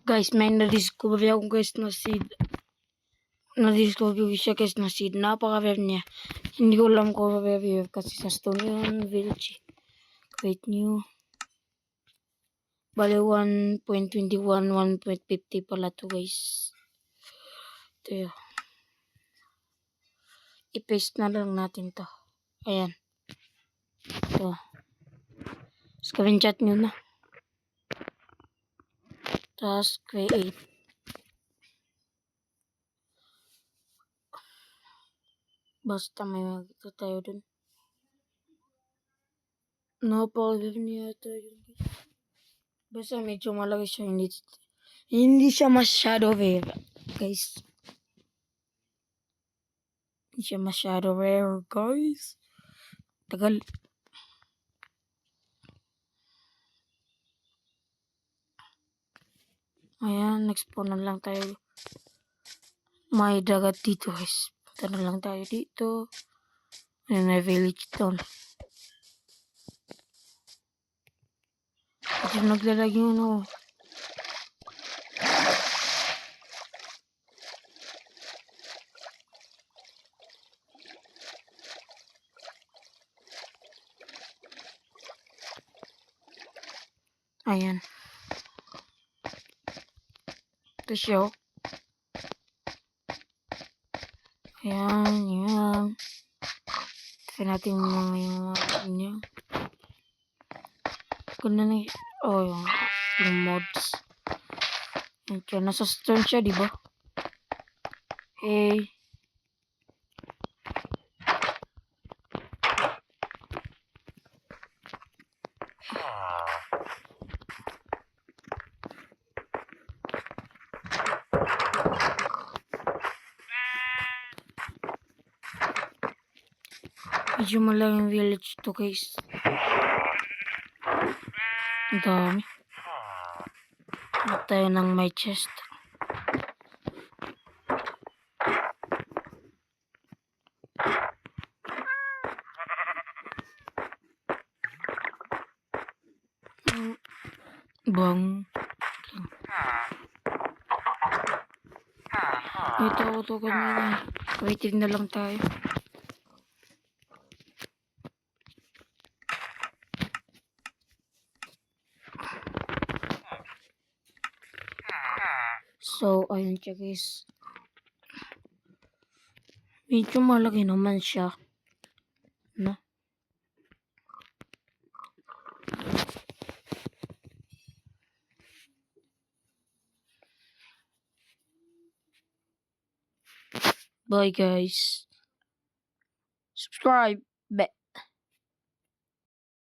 Guys, may na-discover ako guys na seed. Na-discover ko siya guys na seed. Napaka-rare niya. Hindi ko alam kung rare kasi sa stone yun. Village. Create new. Bale 1.21, 1.50 pala to guys. Ito yun. I-paste na lang natin to. Ayan. Ito. Screenshot nyo na. Tapos create. Basta may magkita tayo dun. Napaka-rare niya tayo guys. Basta medyo malaki siya. Hindi siya masyado rare. Guys. Hindi siya masyado rare guys. Tagal. Ayan, nag-spawn na lang tayo. May dagat dito guys. Punta na lang tayo dito. Ayan, may village town. Ito naglalag yun oh. Ayan. Ito siya oh. Ayan, yan. Tignan natin yung niya. Ganda na oh, yung mods. Ayan, nasa stone siya, diba? Hey. Medyo malaking village to guys. Ang dami. Hanap tayo ng my chest. Bang. Ito ako to kanina. Waiting na lang tayo. So, ayun siya guys. Medyo malaki naman siya. No? Bye guys. Subscribe.